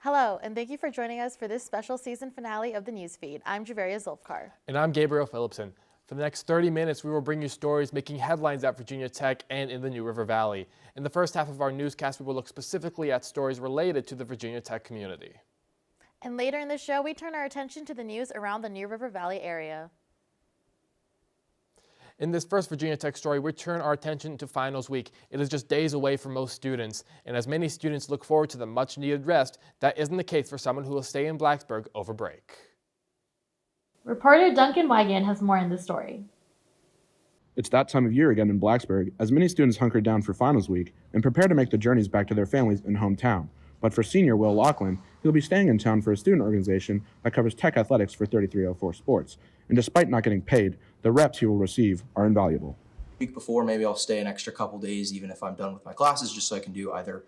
Hello, and thank you for joining us for this special season finale of the Newsfeed. I'm Javaria Zulfkar. And I'm Gabriel Phillipson. For the next 30 minutes, we will bring you stories making headlines at Virginia Tech and in the New River Valley. In the first half of our newscast, we will look specifically at stories related to the Virginia Tech community. And later in the show, we turn our attention to the news around the New River Valley area. In this first Virginia Tech story, we turn our attention to finals week. It is just days away for most students, and as many students look forward to the much-needed rest, that isn't the case for someone who will stay in Blacksburg over break. Reporter Duncan Wigan has more in this story. It's that time of year again in Blacksburg, as many students hunker down for finals week and prepare to make the journeys back to their families in hometown. But for senior Will Laughlin, he'll be staying in town for a student organization that covers tech athletics for 3304 Sports. And despite not getting paid, the reps he will receive are invaluable. Week before, maybe I'll stay an extra couple days, even if I'm done with my classes, just so I can do either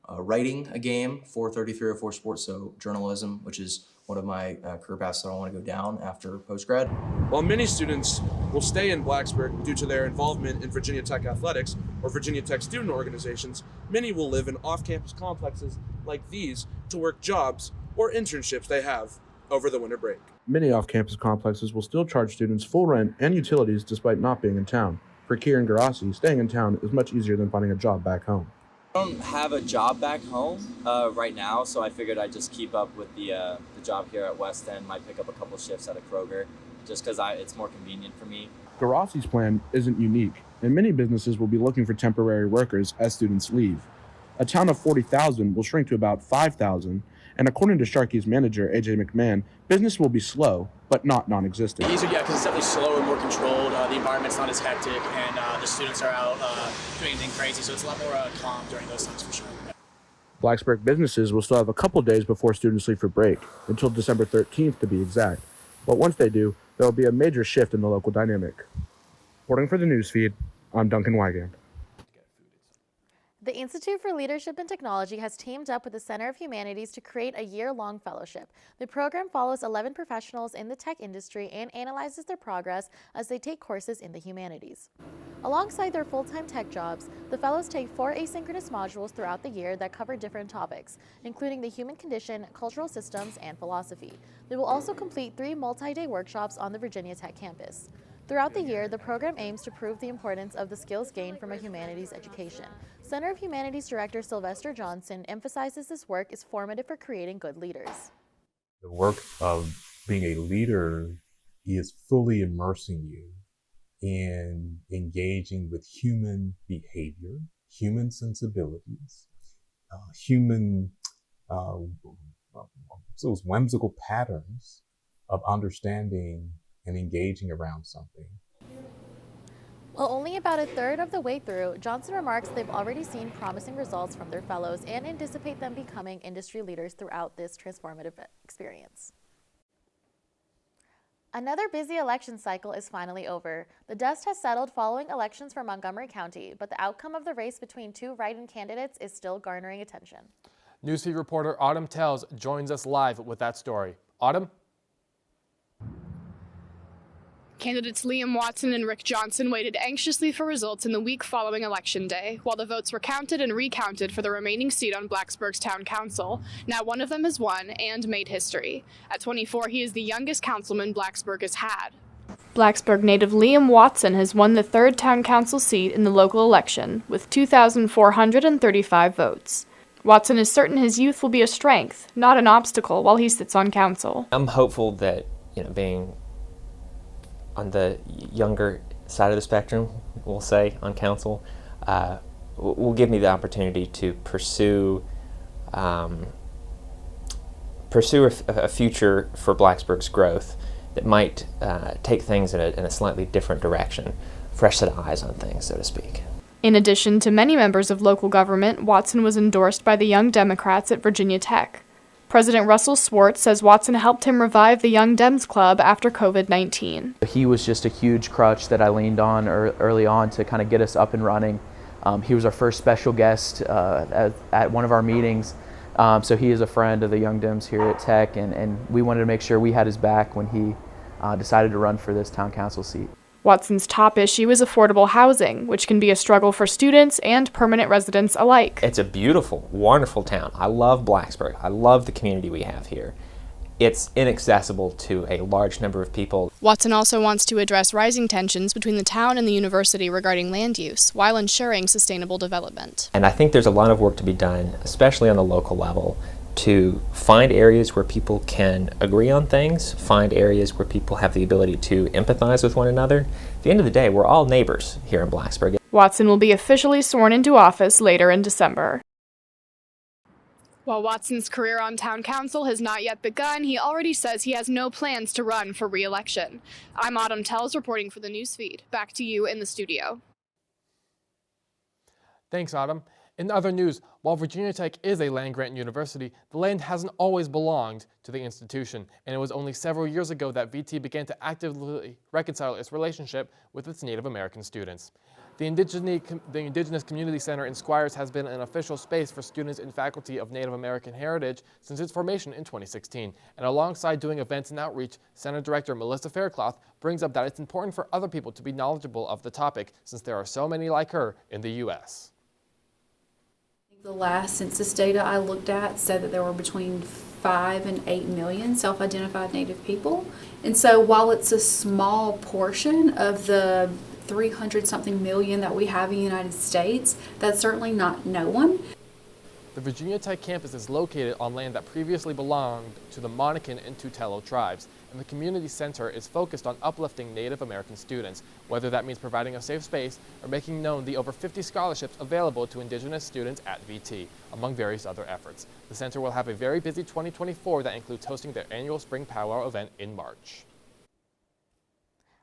writing a game for 3304 Sports, so journalism, which is one of my career paths that I want to go down after post-grad. While many students will stay in Blacksburg due to their involvement in Virginia Tech athletics or Virginia Tech student organizations, many will live in off-campus complexes like these to work jobs or internships they have over the winter break. Many off-campus complexes will still charge students full rent and utilities despite not being in town. For Kieran Garassi, staying in town is much easier than finding a job back home. I don't have a job back home right now, so I figured I'd just keep up with the job here at West End. Might pick up a couple shifts at a Kroger, just because it's more convenient for me. Garassi's plan isn't unique, and many businesses will be looking for temporary workers as students leave. A town of 40,000 will shrink to about 5,000, and according to Sharkey's manager, AJ McMahon, business will be slow, but not non-existent. Easier, yeah, because it's definitely slower, more controlled. The environment's not as hectic, and the students are out doing anything crazy, so it's a lot more calm during those times for sure. Blacksburg businesses will still have a couple days before students leave for break, until December 13th to be exact. But once they do, there will be a major shift in the local dynamic. Reporting for the Newsfeed, I'm Duncan Wygand. The Institute for Leadership and Technology has teamed up with the Center of Humanities to create a year-long fellowship. The program follows 11 professionals in the tech industry and analyzes their progress as they take courses in the humanities. Alongside their full-time tech jobs, the fellows take 4 asynchronous modules throughout the year that cover different topics, including the human condition, cultural systems, and philosophy. They will also complete 3 multi-day workshops on the Virginia Tech campus. Throughout the year, the program aims to prove the importance of the skills gained from a humanities education. Center of Humanities Director Sylvester Johnson emphasizes this work is formative for creating good leaders. The work of being a leader is fully immersing you in engaging with human behavior, human sensibilities, those whimsical patterns of understanding and engaging around something. While only about a third of the way through, Johnson remarks they've already seen promising results from their fellows and anticipate them becoming industry leaders throughout this transformative experience. Another busy election cycle is finally over. The dust has settled following elections for Montgomery County, but the outcome of the race between 2 write-in candidates is still garnering attention. Newsfeed reporter Autumn Tells joins us live with that story. Autumn? Candidates Liam Watson and Rick Johnson waited anxiously for results in the week following Election Day, while the votes were counted and recounted for the remaining seat on Blacksburg's town council. Now one of them has won and made history. At 24, he is the youngest councilman Blacksburg has had. Blacksburg native Liam Watson has won the 3rd town council seat in the local election, with 2,435 votes. Watson is certain his youth will be a strength, not an obstacle, while he sits on council. I'm hopeful that, being on the younger side of the spectrum, we'll say, on council, will give me the opportunity to pursue a future for Blacksburg's growth that might take things in a slightly different direction, fresh set of eyes on things, so to speak. In addition to many members of local government, Watson was endorsed by the Young Democrats at Virginia Tech. President Russell Swartz says Watson helped him revive the Young Dems Club after COVID-19. He was just a huge crutch that I leaned on early on to kind of get us up and running. He was our first special guest at one of our meetings. So he is a friend of the Young Dems here at Tech, and we wanted to make sure we had his back when he decided to run for this town council seat. Watson's top issue is affordable housing, which can be a struggle for students and permanent residents alike. It's a beautiful, wonderful town. I love Blacksburg. I love the community we have here. It's inaccessible to a large number of people. Watson also wants to address rising tensions between the town and the university regarding land use, while ensuring sustainable development. And I think there's a lot of work to be done, especially on the local level, to find areas where people can agree on things, find areas where people have the ability to empathize with one another. At the end of the day, we're all neighbors here in Blacksburg. Watson will be officially sworn into office later in December. While Watson's career on town council has not yet begun, he already says he has no plans to run for re-election. I'm Autumn Tells reporting for the newsfeed. Back to you in the studio. Thanks, Autumn. In other news, while Virginia Tech is a land-grant university, the land hasn't always belonged to the institution, and it was only several years ago that VT began to actively reconcile its relationship with its Native American students. The Indigenous Community Center in Squires has been an official space for students and faculty of Native American heritage since its formation in 2016. And alongside doing events and outreach, Center Director Melissa Faircloth brings up that it's important for other people to be knowledgeable of the topic since there are so many like her in the U.S. The last census data I looked at said that there were between 5 and 8 million self-identified Native people. And so while it's a small portion of the 300-something million that we have in the United States, that's certainly not no one. The Virginia Tech campus is located on land that previously belonged to the Monacan and Tutelo tribes, and the community center is focused on uplifting Native American students, whether that means providing a safe space or making known the over 50 scholarships available to Indigenous students at VT, among various other efforts. The center will have a very busy 2024 that includes hosting their annual Spring Powwow event in March.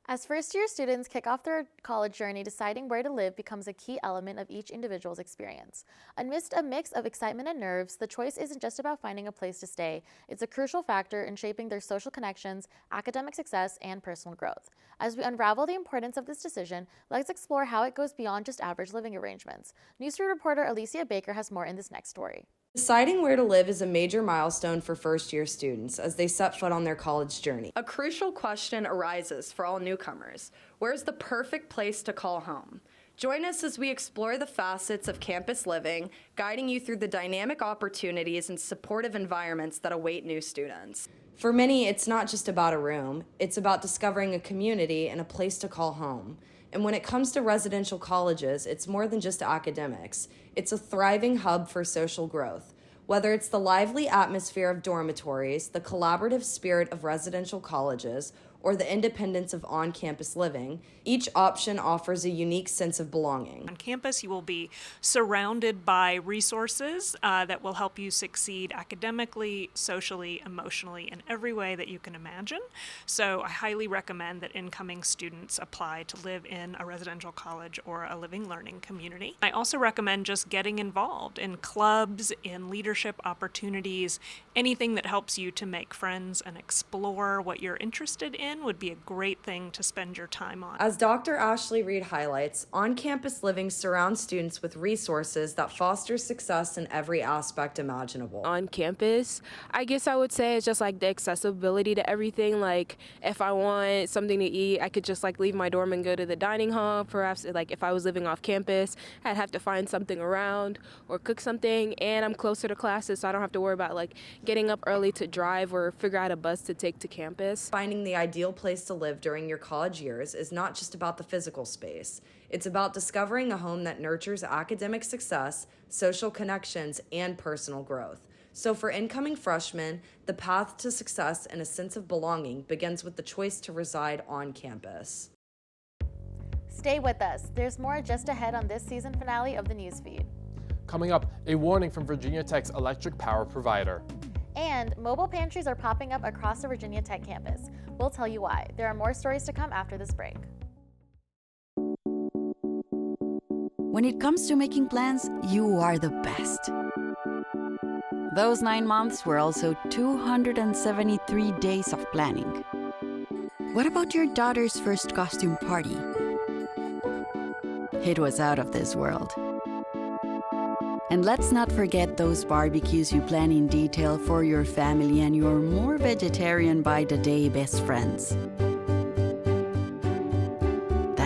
As first-year students kick off their college journey, deciding where to live becomes a key element of each individual's experience. Amidst a mix of excitement and nerves, the choice isn't just about finding a place to stay. It's a crucial factor in shaping their social connections, academic success, and personal growth. As we unravel the importance of this decision, let's explore how it goes beyond just average living arrangements. Newsroom reporter Alicia Baker has more in this next story. Deciding where to live is a major milestone for first-year students as they set foot on their college journey. A crucial question arises for all newcomers. Where's the perfect place to call home? Join us as we explore the facets of campus living, guiding you through the dynamic opportunities and supportive environments that await new students. For many, it's not just about a room. It's about discovering a community and a place to call home. And when it comes to residential colleges, it's more than just academics. It's a thriving hub for social growth. Whether it's the lively atmosphere of dormitories, the collaborative spirit of residential colleges, or the independence of on-campus living, each option offers a unique sense of belonging. On campus, you will be surrounded by resources that will help you succeed academically, socially, emotionally, in every way that you can imagine. So I highly recommend that incoming students apply to live in a residential college or a living learning community. I also recommend just getting involved in clubs, in leadership opportunities, anything that helps you to make friends and explore what you're interested in would be a great thing to spend your time on. As Dr. Ashley Reed highlights, on-campus living surrounds students with resources that foster success in every aspect imaginable. On campus, I guess I would say it's just like the accessibility to everything. Like if I want something to eat, I could just like leave my dorm and go to the dining hall. Perhaps like if I was living off campus, I'd have to find something around or cook something, and I'm closer to classes, so I don't have to worry about like getting up early to drive or figure out a bus to take to campus. Finding the ideal place to live during your college years is not just about the physical space. It's about discovering a home that nurtures academic success, social connections, and personal growth. So for incoming freshmen, the path to success and a sense of belonging begins with the choice to reside on campus. Stay with us. There's more just ahead on this season finale of the Newsfeed. Coming up, a warning from Virginia Tech's electric power provider. And mobile pantries are popping up across the Virginia Tech campus. We'll tell you why. There are more stories to come after this break. When it comes to making plans, you are the best. Those 9 months were also 273 days of planning. What about your daughter's first costume party? It was out of this world. And let's not forget those barbecues you plan in detail for your family and your more vegetarian by the day best friends.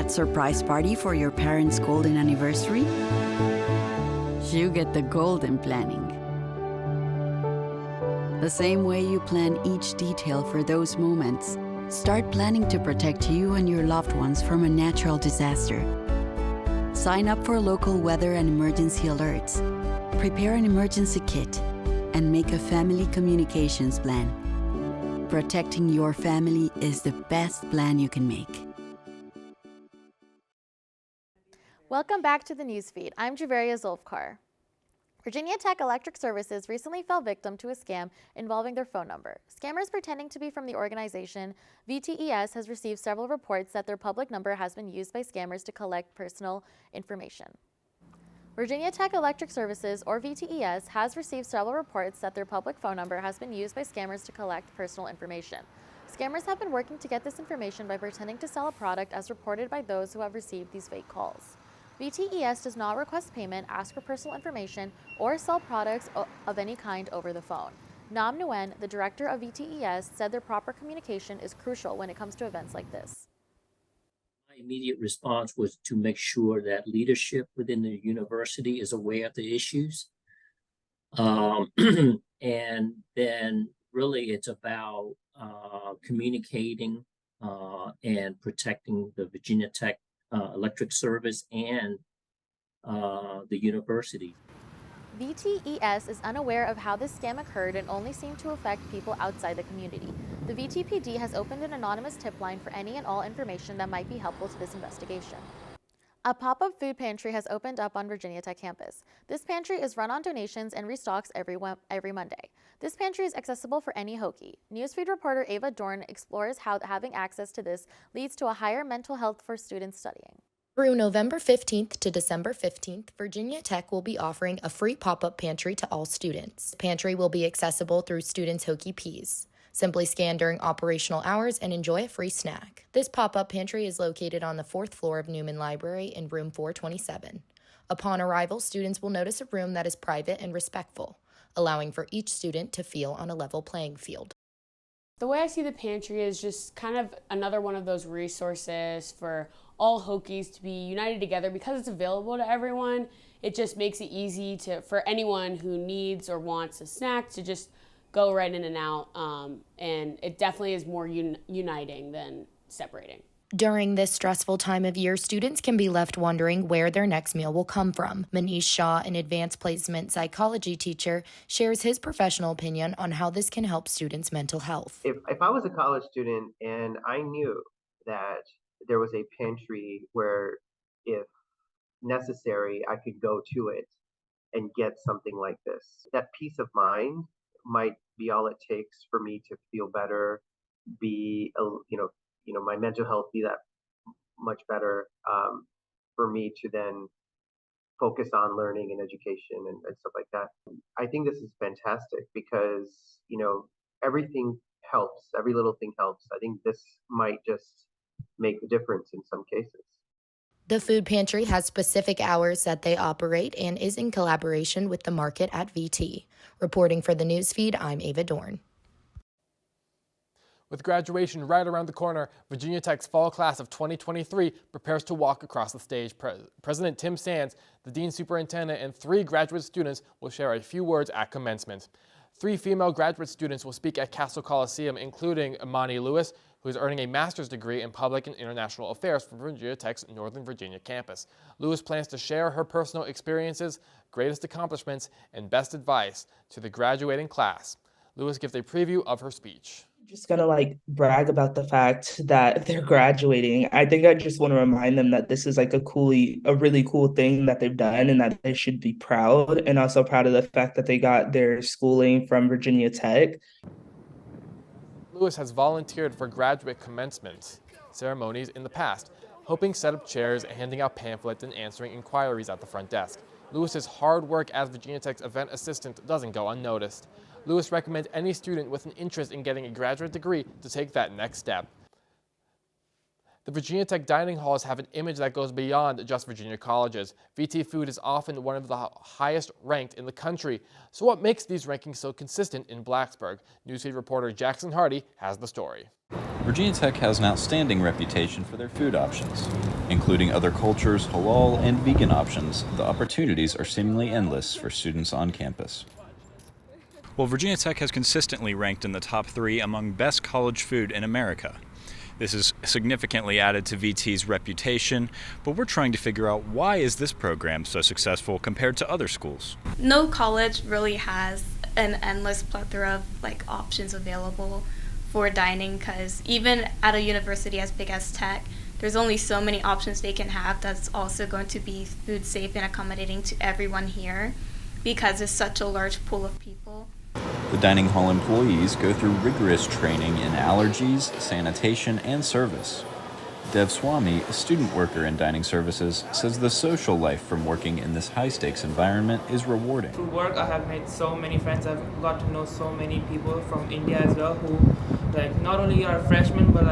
that surprise party for your parents' golden anniversary? You get the golden planning. The same way you plan each detail for those moments, start planning to protect you and your loved ones from a natural disaster. Sign up for local weather and emergency alerts. Prepare an emergency kit and make a family communications plan. Protecting your family is the best plan you can make. Welcome back to the newsfeed. I'm Javeria Zulfkar. Virginia Tech Electric Services recently fell victim to a scam involving their phone number. Scammers pretending to be from the organization VTES has received several reports that their public number has been used by scammers to collect personal information. Virginia Tech Electric Services, or VTES, has received several reports that their public phone number has been used by scammers to collect personal information. Scammers have been working to get this information by pretending to sell a product as reported by those who have received these fake calls. VTES does not request payment, ask for personal information, or sell products of any kind over the phone. Nam Nguyen, the director of VTES, said their proper communication is crucial when it comes to events like this. My immediate response was to make sure that leadership within the university is aware of the issues. And then really it's about communicating and protecting the Virginia Tech Electric Service and the university. VTES is unaware of how this scam occurred and only seemed to affect people outside the community. The VTPD has opened an anonymous tip line for any and all information that might be helpful to this investigation. A pop-up food pantry has opened up on Virginia Tech campus. This pantry is run on donations and restocks every Monday. This pantry is accessible for any Hokie. Newsfeed reporter Ava Dorn explores how having access to this leads to a higher mental health for students studying. Through November 15th to December 15th, Virginia Tech will be offering a free pop-up pantry to all students. The pantry will be accessible through students' Hokie Peas. Simply scan during operational hours and enjoy a free snack. This pop-up pantry is located on the 4th floor of Newman Library in room 427. Upon arrival, students will notice a room that is private and respectful, allowing for each student to feel on a level playing field. The way I see the pantry is just kind of another one of those resources for all Hokies to be united together. Because it's available to everyone, it just makes it easy for anyone who needs or wants a snack to just go right in and out, and it definitely is more uniting than separating. During this stressful time of year, students can be left wondering where their next meal will come from. Manish Shah, an advanced placement psychology teacher, shares his professional opinion on how this can help students' mental health. If I was a college student and I knew that there was a pantry where, if necessary, I could go to it and get something like this, that peace of mind might be all it takes for me to feel better, my mental health be that much better, for me to then focus on learning and education and stuff like that. I think this is fantastic because, everything helps. Every little thing helps. I think this might just make the difference in some cases. The food pantry has specific hours that they operate and is in collaboration with the market at VT. Reporting for the newsfeed, I'm Ava Dorn. With graduation right around the corner, Virginia Tech's fall class of 2023 prepares to walk across the stage. President Tim Sands, the Dean Superintendent, and 3 graduate students will share a few words at commencement. 3 female graduate students will speak at Castle Coliseum, including Imani Lewis, who is earning a master's degree in public and international affairs from Virginia Tech's Northern Virginia campus. Lewis plans to share her personal experiences, greatest accomplishments, and best advice to the graduating class. Lewis gives a preview of her speech. Just gonna brag about the fact that they're graduating. I think I just want to remind them that this is a really cool thing that they've done and that they should be proud, and also proud of the fact that they got their schooling from Virginia Tech. Lewis has volunteered for graduate commencement ceremonies in the past, helping set up chairs, handing out pamphlets, and answering inquiries at the front desk. Lewis's hard work as Virginia Tech's event assistant doesn't go unnoticed. Lewis recommends any student with an interest in getting a graduate degree to take that next step. The Virginia Tech dining halls have an image that goes beyond just Virginia colleges. VT food is often one of the highest ranked in the country. So what makes these rankings so consistent in Blacksburg? Newsfeed reporter Jackson Hardy has the story. Virginia Tech has an outstanding reputation for their food options. Including other cultures, halal, and vegan options, the opportunities are seemingly endless for students on campus. Well, Virginia Tech has consistently ranked in the top 3 among best college food in America. This has significantly added to VT's reputation, but we're trying to figure out why is this program so successful compared to other schools. No college really has an endless plethora of options available for dining, because even at a university as big as Tech, there's only so many options they can have that's also going to be food safe and accommodating to everyone here, because it's such a large pool of people. The dining hall employees go through rigorous training in allergies, sanitation, and service. Dev Swami, a student worker in dining services, says the social life from working in this high-stakes environment is rewarding. Through work, I have made so many friends. I've got to know so many people from India as well who, not only are freshmen but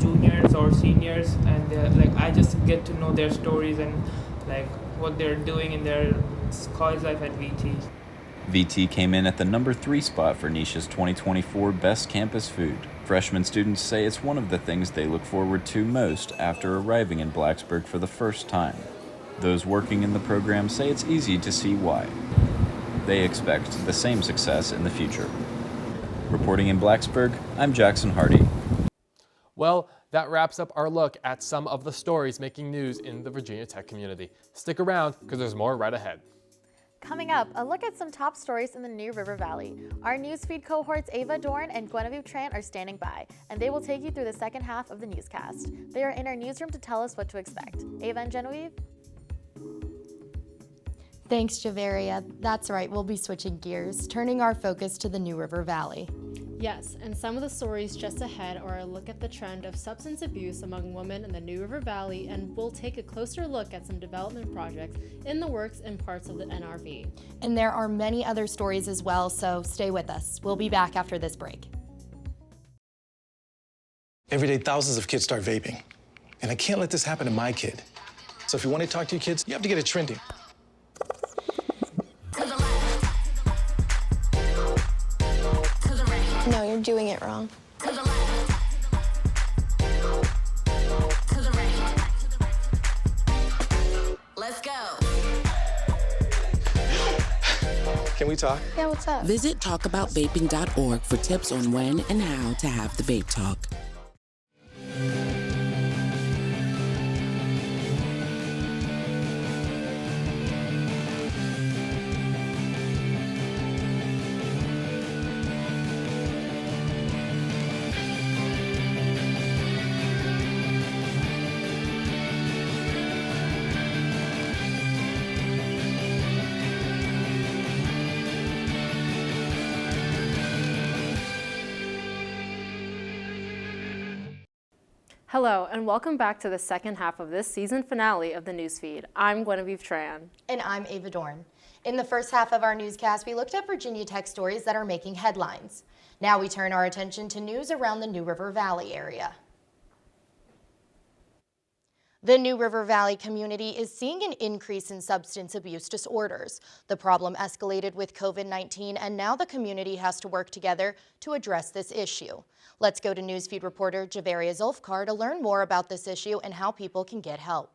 juniors or seniors, and I just get to know their stories and what they're doing in their college life at VT. VT came in at the number 3 spot for Nisha's 2024 Best Campus Food. Freshman students say it's one of the things they look forward to most after arriving in Blacksburg for the first time. Those working in the program say it's easy to see why. They expect the same success in the future. Reporting in Blacksburg, I'm Jackson Hardy. Well, that wraps up our look at some of the stories making news in the Virginia Tech community. Stick around because there's more right ahead. Coming up, a look at some top stories in the New River Valley. Our newsfeed cohorts Ava Dorn and Guinevere Tran are standing by, and they will take you through the second half of the newscast. They are in our newsroom to tell us what to expect. Ava and Genevieve? Thanks, Javeria. That's right, we'll be switching gears, turning our focus to the New River Valley. Yes, and some of the stories just ahead are a look at the trend of substance abuse among women in the New River Valley, and we'll take a closer look at some development projects in the works in parts of the NRV. And there are many other stories as well, so stay with us. We'll be back after this break. Every day, thousands of kids start vaping, and I can't let this happen to my kid. So if you want to talk to your kids, you have to get it trending. No, you're doing it wrong. Let's go. Can we talk? Yeah, what's up? Visit talkaboutvaping.org for tips on when and how to have the vape talk. Hello, and welcome back to the second half of this season finale of the newsfeed. I'm Guinevere Tran. And I'm Ava Dorn. In the first half of our newscast, we looked at Virginia Tech stories that are making headlines. Now we turn our attention to news around the New River Valley area. The New River Valley community is seeing an increase in substance abuse disorders. The problem escalated with COVID-19, and now the community has to work together to address this issue. Let's go to newsfeed reporter Javeria Zulfkar to learn more about this issue and how people can get help.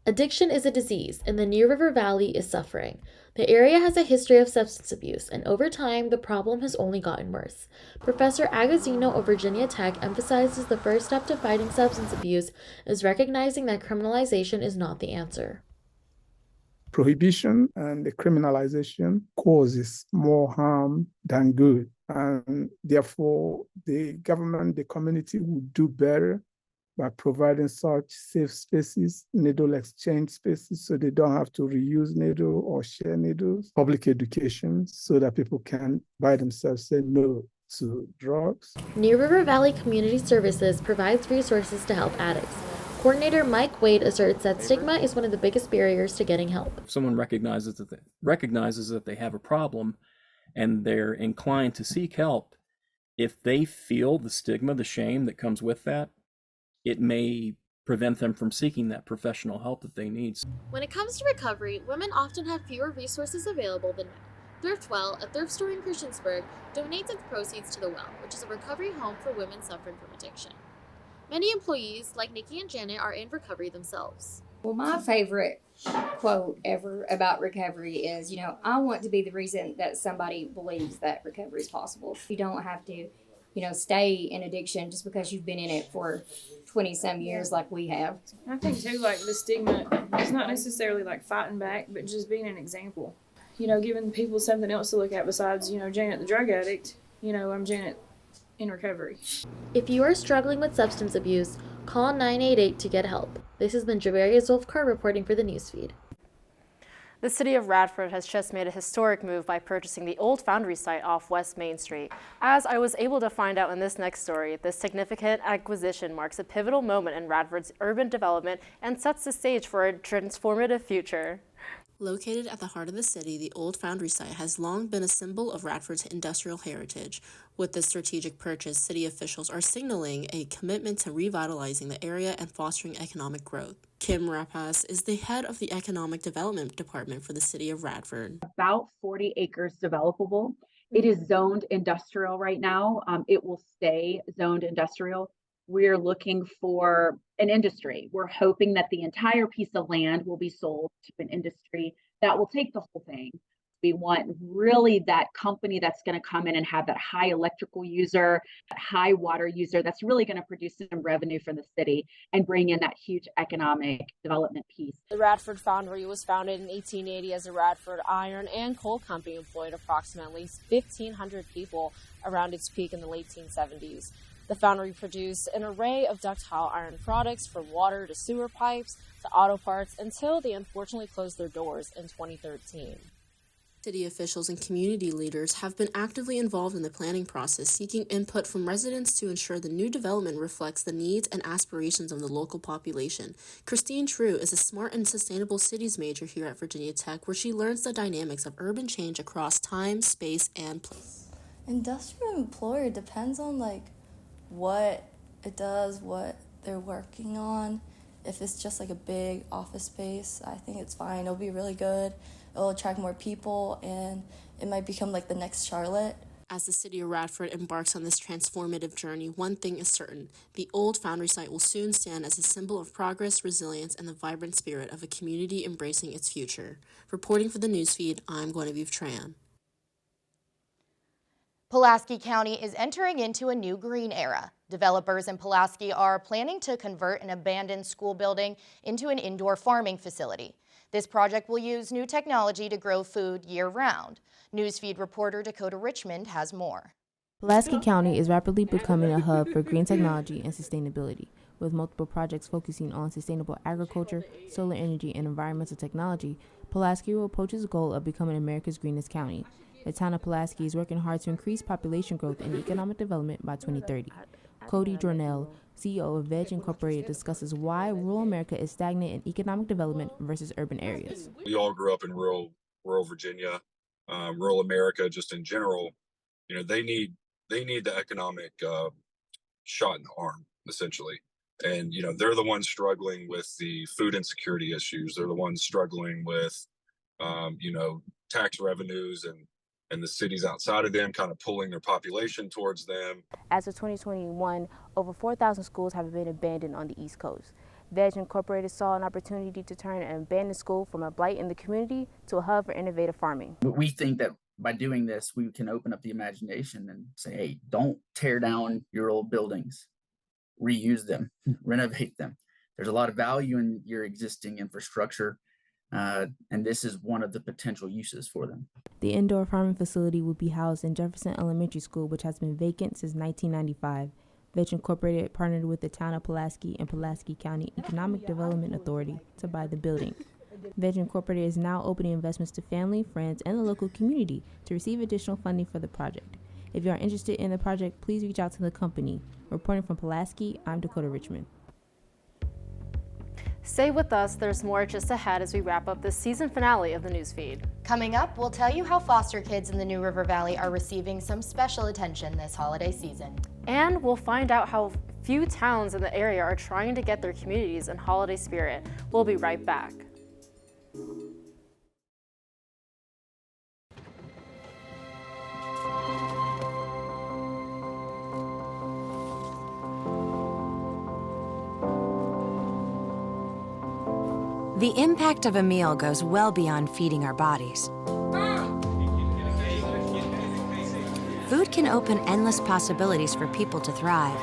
Addiction is a disease, and the New River Valley is suffering. The area has a history of substance abuse, and over time, the problem has only gotten worse. Professor Agostino of Virginia Tech emphasizes the first step to fighting substance abuse is recognizing that criminalization is not the answer. Prohibition and the criminalization causes more harm than good, and therefore the government, the community will do better by providing such safe spaces, needle exchange spaces, so they don't have to reuse needle or share needles, public education, so that people can by themselves say no to drugs. New River Valley Community Services provides resources to help addicts. Coordinator Mike Wade asserts that stigma is one of the biggest barriers to getting help. If someone recognizes that they have a problem and they're inclined to seek help, if they feel the stigma, the shame that comes with that, it may prevent them from seeking that professional help that they need. When it comes to recovery, women often have fewer resources available than men. ThriftWell, a thrift store in Christiansburg, donates its proceeds to the Well, which is a recovery home for women suffering from addiction. Many employees, like Nikki and Janet, are in recovery themselves. Well, my favorite quote ever about recovery is, I want to be the reason that somebody believes that recovery is possible. You don't have to, stay in addiction just because you've been in it for 20 some years like we have. I think too, like the stigma, it's not necessarily like fighting back, but just being an example. Giving people something else to look at besides, Janet the drug addict. I'm Janet in recovery. If you are struggling with substance abuse, call 988 to get help. This has been Javeria Zulfikar reporting for the newsfeed. The city of Radford has just made a historic move by purchasing the old foundry site off West Main Street. As I was able to find out in this next story, this significant acquisition marks a pivotal moment in Radford's urban development and sets the stage for a transformative future. Located at the heart of the city, the old foundry site has long been a symbol of Radford's industrial heritage. With this strategic purchase, city officials are signaling a commitment to revitalizing the area and fostering economic growth. Kim Rapace is the head of the Economic Development Department for the city of Radford. About 40 acres developable. It is zoned industrial right now. It will stay zoned industrial. We're looking for an industry. We're hoping that the entire piece of land will be sold to an industry that will take the whole thing. We want really that company that's going to come in and have that high electrical user, that high water user, that's really going to produce some revenue for the city and bring in that huge economic development piece. The Radford Foundry was founded in 1880 as a Radford iron and coal company, employed approximately 1,500 people around its peak in the late 1970s. The foundry produced an array of ductile iron products from water to sewer pipes to auto parts until they unfortunately closed their doors in 2013. City officials and community leaders have been actively involved in the planning process, seeking input from residents to ensure the new development reflects the needs and aspirations of the local population. Christine True is a smart and sustainable cities major here at Virginia Tech, where she learns the dynamics of urban change across time, space, and place. Industrial employer depends on what it does, what they're working on. If it's just a big office space, I think it's fine. It'll be really good. It'll attract more people, and it might become the next Charlotte. As the city of Radford embarks on this transformative journey, one thing is certain: the old foundry site will soon stand as a symbol of progress, resilience, and the vibrant spirit of a community embracing its future. Reporting for the newsfeed, I'm Guinevere Tran. Pulaski County is entering into a new green era. Developers in Pulaski are planning to convert an abandoned school building into an indoor farming facility. This project will use new technology to grow food year-round. Newsfeed reporter Dakota Richmond has more. Pulaski County is rapidly becoming a hub for green technology and sustainability, with multiple projects focusing on sustainable agriculture, solar energy, and environmental technology. Pulaski will approach its goal of becoming America's greenest county. The town of Pulaski is working hard to increase population growth and economic development by 2030. Cody Jornell, CEO of Veg Incorporated, discusses why rural America is stagnant in economic development versus urban areas. We all grew up in rural Virginia, rural America, just in general. They need the economic shot in the arm, essentially. And they're the ones struggling with the food insecurity issues. They're the ones struggling with tax revenues and the cities outside of them kind of pulling their population towards them. As of 2021, over 4,000 schools have been abandoned on the East Coast. Veg Incorporated saw an opportunity to turn an abandoned school from a blight in the community to a hub for innovative farming. We think that by doing this, we can open up the imagination and say, hey, don't tear down your old buildings, reuse them, renovate them. There's a lot of value in your existing infrastructure. And this is one of the potential uses for them. The indoor farming facility will be housed in Jefferson Elementary School, which has been vacant since 1995. Veg Incorporated partnered with the town of Pulaski and Pulaski County Economic Development Authority to buy the building. Veg Incorporated is now opening investments to family, friends, and the local community to receive additional funding for the project. If you are interested in the project, please reach out to the company. Reporting from Pulaski, I'm Dakota Richmond. Stay with us, there's more just ahead as we wrap up this season finale of the newsfeed. Coming up, we'll tell you how foster kids in the New River Valley are receiving some special attention this holiday season. And we'll find out how few towns in the area are trying to get their communities in holiday spirit. We'll be right back. The impact of a meal goes well beyond feeding our bodies. Food can open endless possibilities for people to thrive.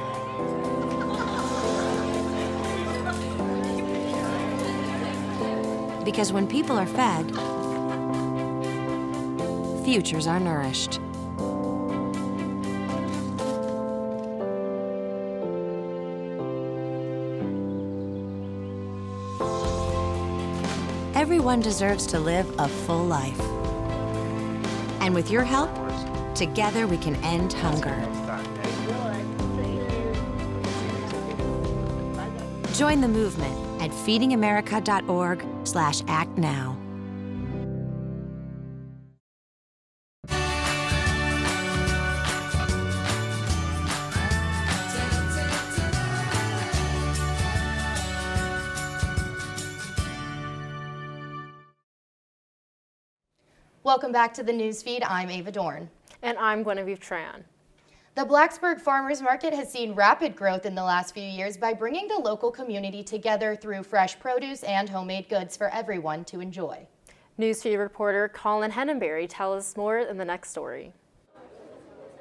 Because when people are fed, futures are nourished. Everyone deserves to live a full life. And with your help, together we can end hunger. Join the movement at feedingamerica.org/actnow. Welcome back to the newsfeed. I'm Ava Dorn. And I'm Guinevere Tran. The Blacksburg Farmers Market has seen rapid growth in the last few years by bringing the local community together through fresh produce and homemade goods for everyone to enjoy. Newsfeed reporter Colin Henneberry tells us more in the next story.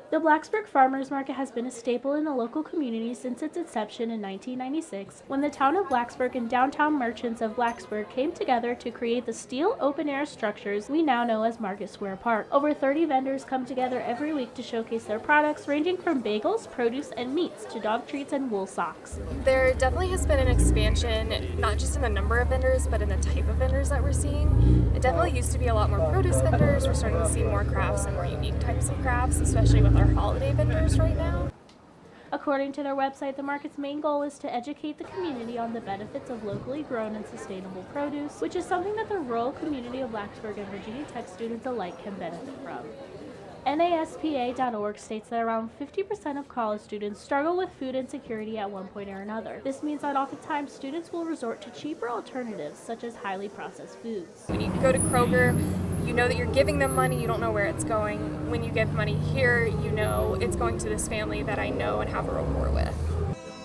The Blacksburg Farmers Market has been a staple in the local community since its inception in 1996, when the town of Blacksburg and downtown merchants of Blacksburg came together to create the steel open-air structures we now know as Market Square Park. Over 30 vendors come together every week to showcase their products, ranging from bagels, produce, and meats to dog treats and wool socks. There definitely has been an expansion, not just in the number of vendors, but in the type of vendors that we're seeing. It definitely used to be a lot more produce vendors. We're starting to see more crafts and more unique types of crafts, especially with our holiday vendors right now. According to their website, the market's main goal is to educate the community on the benefits of locally grown and sustainable produce, which is something that the rural community of Blacksburg and Virginia Tech students alike can benefit from. NASPA.org states that around 50% of college students struggle with food insecurity at one point or another. This means that oftentimes students will resort to cheaper alternatives, such as highly processed foods. When you go to Kroger, you know that you're giving them money, you don't know where it's going. When you give money here, you know it's going to this family that I know and have a rapport with.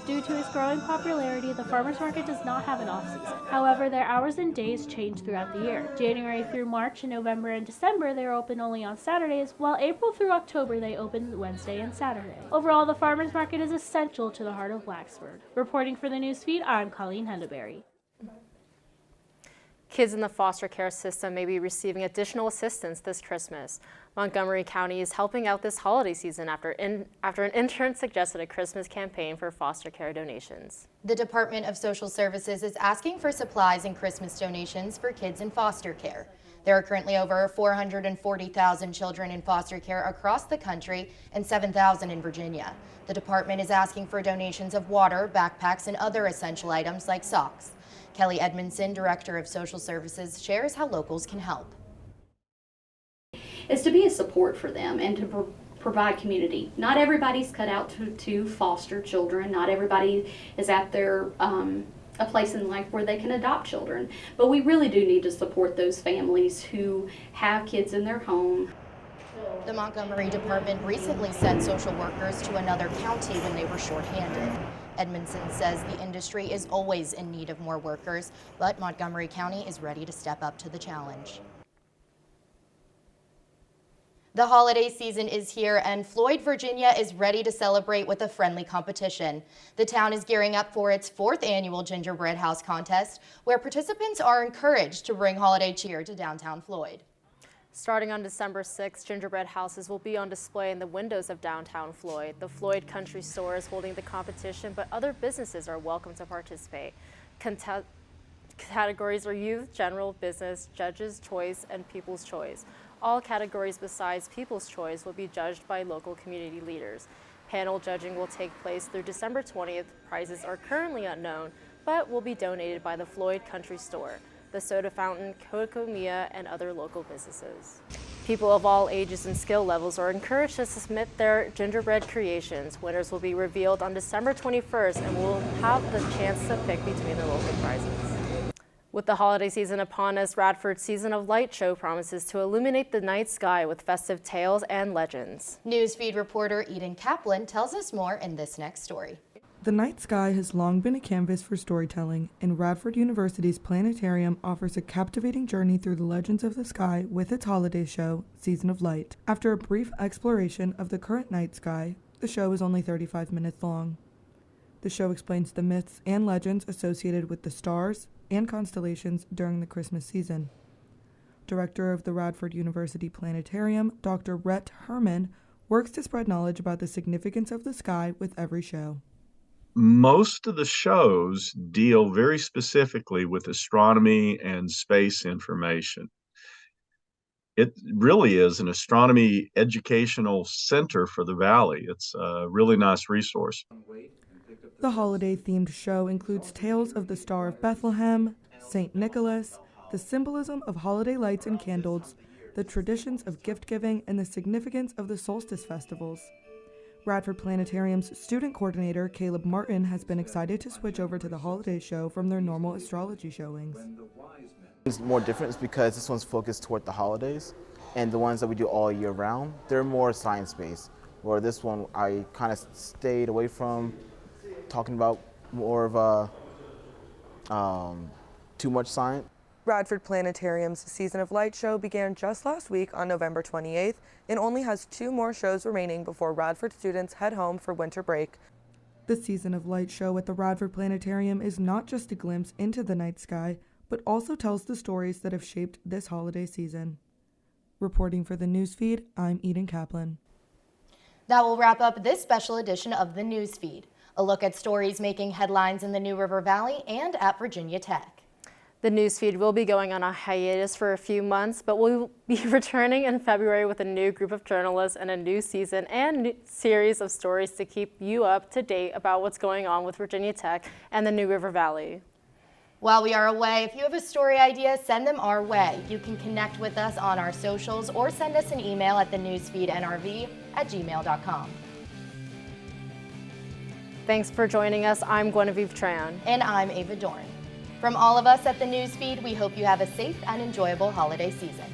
Due to its growing popularity, the farmers market does not have an off-season. However, their hours and days change throughout the year. January through March and November and December, they are open only on Saturdays, while April through October, they open Wednesday and Saturday. Overall, the farmers market is essential to the heart of Blacksburg. Reporting for the newsfeed, I'm Colleen Hendeberry. Kids in the foster care system may be receiving additional assistance this Christmas. Montgomery County is helping out this holiday season after an intern suggested a Christmas campaign for foster care donations. The Department of Social Services is asking for supplies and Christmas donations for kids in foster care. There are currently over 440,000 children in foster care across the country and 7,000 in Virginia. The department is asking for donations of water, backpacks, and other essential items like socks. Kelly Edmondson, Director of Social Services, shares how locals can help. Is to be a support for them and to provide community. Not everybody's cut out to foster children. Not everybody is at their a place in life where they can adopt children. But we really do need to support those families who have kids in their home. The Montgomery Department recently sent social workers to another county when they were shorthanded. Edmondson says the industry is always in need of more workers, but Montgomery County is ready to step up to the challenge. The holiday season is here, and Floyd, Virginia is ready to celebrate with a friendly competition. The town is gearing up for its 4th annual Gingerbread House Contest, where participants are encouraged to bring holiday cheer to downtown Floyd. Starting on December 6th, gingerbread houses will be on display in the windows of downtown Floyd. The Floyd Country Store is holding the competition, but other businesses are welcome to participate. Categories are youth, general, business, judge's choice, and people's choice. All categories besides people's choice will be judged by local community leaders. Panel judging will take place through December 20th. Prizes are currently unknown, but will be donated by the Floyd Country Store, the Soda Fountain, Kokomiya, and other local businesses. People of all ages and skill levels are encouraged to submit their gingerbread creations. Winners will be revealed on December 21st and will have the chance to pick between the local prizes. With the holiday season upon us, Radford's Season of Light show promises to illuminate the night sky with festive tales and legends. Newsfeed reporter Eden Kaplan tells us more in this next story. The night sky has long been a canvas for storytelling, and Radford University's planetarium offers a captivating journey through the legends of the sky with its holiday show, Season of Light. After a brief exploration of the current night sky, the show is only 35 minutes long. The show explains the myths and legends associated with the stars and constellations during the Christmas season. Director of the Radford University Planetarium, Dr. Rhett Herman, works to spread knowledge about the significance of the sky with every show. Most of the shows deal very specifically with astronomy and space information. It really is an astronomy educational center for the Valley. It's a really nice resource. The holiday-themed show includes tales of the Star of Bethlehem, St. Nicholas, the symbolism of holiday lights and candles, the traditions of gift-giving, and the significance of the solstice festivals. Radford Planetarium's student coordinator, Caleb Martin, has been excited to switch over to the holiday show from their normal astrology showings. It's more different because this one's focused toward the holidays, and the ones that we do all year round, they're more science-based, where this one I kind of stayed away from talking about more of a too much science. Radford Planetarium's Season of Light show began just last week on November 28th and only has 2 more shows remaining before Radford students head home for winter break. The Season of Light show at the Radford Planetarium is not just a glimpse into the night sky, but also tells the stories that have shaped this holiday season. Reporting for the Newsfeed, I'm Eden Kaplan. That will wrap up this special edition of the Newsfeed. A look at stories making headlines in the New River Valley and at Virginia Tech. The Newsfeed will be going on a hiatus for a few months, but we'll be returning in February with a new group of journalists and a new season and new series of stories to keep you up to date about what's going on with Virginia Tech and the New River Valley. While we are away, if you have a story idea, send them our way. You can connect with us on our socials or send us an email at thenewsfeednrv@gmail.com. Thanks for joining us. I'm Guinevere Tran. And I'm Ava Dorn. From all of us at the Newsfeed, we hope you have a safe and enjoyable holiday season.